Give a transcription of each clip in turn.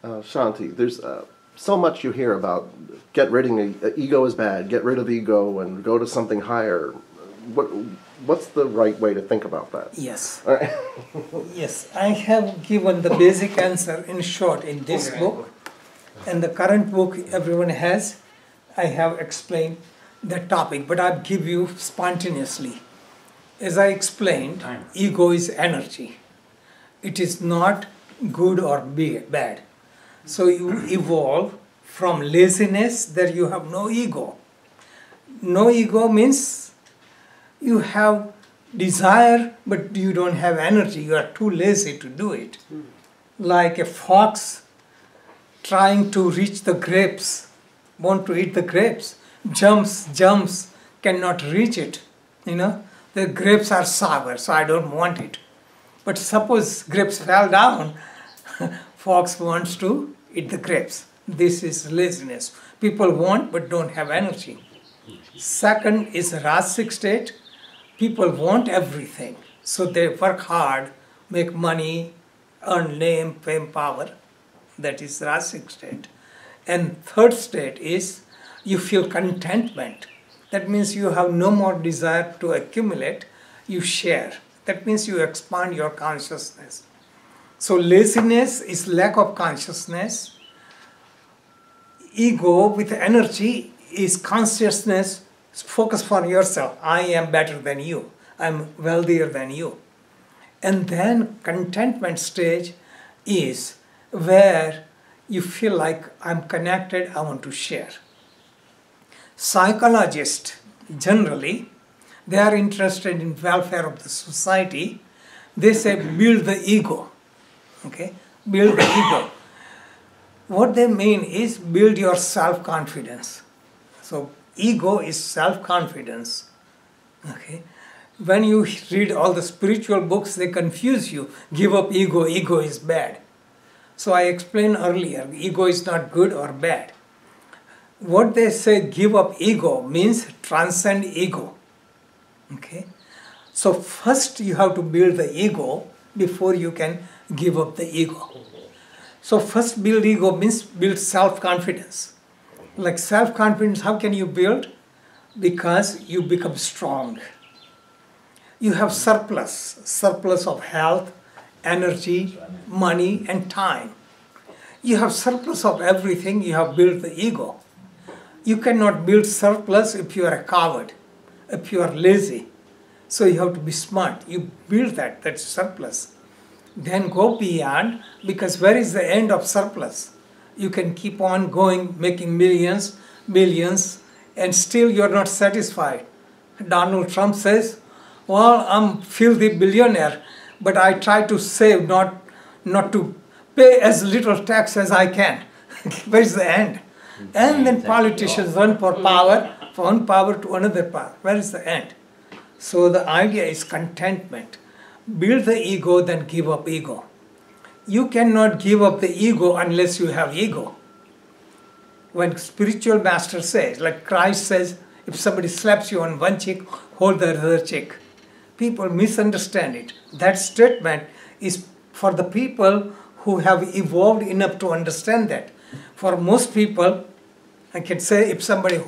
Shanti, there's so much you hear about get rid of ego is bad, get rid of ego and go to something higher. What, what's the right way to think about that? Yes. Yes, I have given the basic answer in short in this book. And the current book everyone has, I have explained the topic, but I'll give you spontaneously. As I explained, ego is energy. It is not good or bad. So you evolve from laziness that you have no ego. No ego means you have desire, but you don't have energy. You are too lazy to do it. Like a fox trying to reach the grapes, want to eat the grapes, jumps, cannot reach it. You know, the grapes are sour, so I don't want it. But suppose grapes fell down, fox wants to eat the grapes. This is laziness. People want but don't have energy. Second is rasic state. People want everything. So they work hard, make money, earn name, fame, power. That is rasic state. And third state is you feel contentment. That means you have no more desire to accumulate, you share. That means you expand your consciousness. So laziness is lack of consciousness. Ego with energy is consciousness, focus for yourself. I am better than you. I'm wealthier than you. And then contentment stage is where you feel like I'm connected, I want to share. Psychologists, generally, they are interested in welfare of the society. They say build the ego. Okay? Build the ego. What they mean is build your self-confidence. So ego is self-confidence. Okay? When you read all the spiritual books, they confuse you. Give up ego, ego is bad. So I explained earlier, ego is not good or bad. What they say give up ego means transcend ego. Okay? So first you have to build the ego before you can give up the ego. So first build ego means build self-confidence. Like self-confidence, how can you build? Because you become strong. You have surplus of health, energy, money, and time. You have surplus of everything, you have built the ego. You cannot build surplus if you are a coward, if you are lazy. So you have to be smart. You build that's surplus. Then go beyond, because where is the end of surplus? You can keep on going, making millions, billions, and still you're not satisfied. Donald Trump says, well, I'm filthy billionaire, but I try to save, not to pay as little tax as I can. Where is the end? And then politicians run for power, from one power to another power. Where is the end? So the idea is contentment. Build the ego, then give up ego. You cannot give up the ego unless you have ego. When spiritual master says, like Christ says, if somebody slaps you on one cheek, hold the other cheek. People misunderstand it. That statement is for the people who have evolved enough to understand that. For most people, I can say if somebody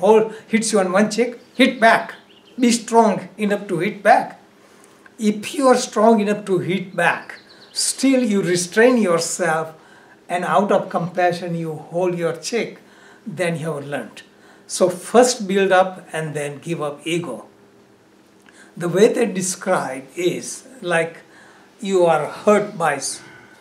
hits you on one cheek, hit back. Be strong enough to hit back. If you are strong enough to hit back, still you restrain yourself and out of compassion you hold your cheek, then you have learned. So first build up and then give up ego. The way they describe is like you are hurt by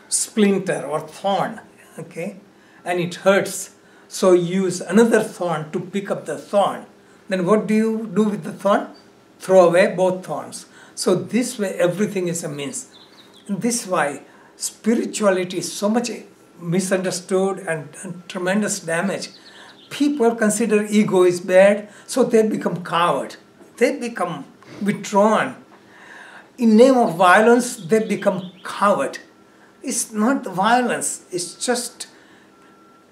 splinter or thorn, okay, and it hurts. So use another thorn to pick up the thorn. Then what do you do with the thorn? Throw away both thorns. So this way everything is a means. And this is why spirituality is so much misunderstood and tremendous damage. People consider ego is bad, so they become coward. They become withdrawn. In name of violence, they become coward. It's not violence, it's just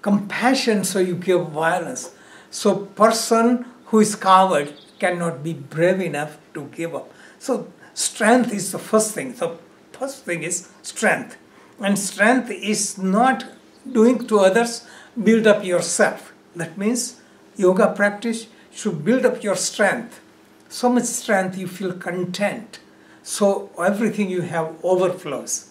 compassion, so you give violence. So person who is coward cannot be brave enough to give up. So strength is the first thing. So first thing is strength. And strength is not doing to others, build up yourself. That means yoga practice should build up your strength. So much strength you feel content. So everything you have overflows.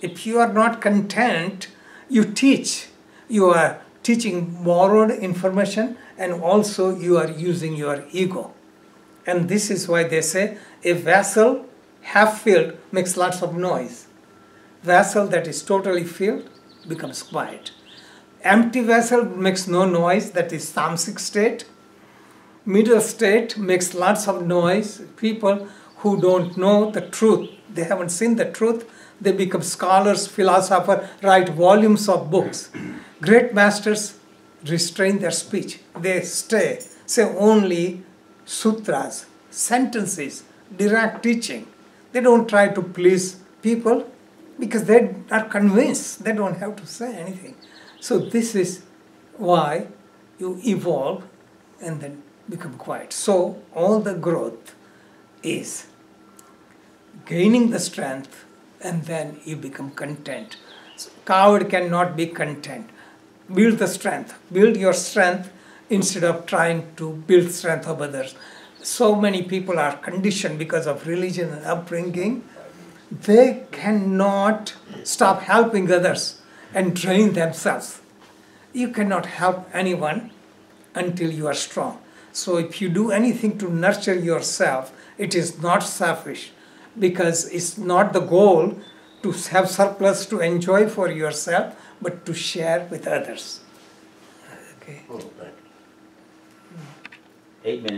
If you are not content, you teach. You are teaching borrowed information, and also you are using your ego. And this is why they say a vessel half filled makes lots of noise. Vessel that is totally filled becomes quiet. Empty vessel makes no noise, that is tamasic state. Middle state makes lots of noise. People who don't know the truth, they haven't seen the truth, they become scholars, philosophers, write volumes of books. Great masters restrain their speech. They say only sutras, sentences, direct teaching. They don't try to please people because they are convinced they don't have to say anything. So this is why you evolve and then become quiet. So all the growth is gaining the strength and then you become content. So coward cannot be content. Build the strength. Build your strength instead of trying to build strength of others. So many people are conditioned because of religion and upbringing. They cannot stop helping others and drain themselves. You cannot help anyone until you are strong. So if you do anything to nurture yourself, it is not selfish, because it's not the goal to have surplus to enjoy for yourself, but to share with others. Okay. Oh, thank you. 8 minutes.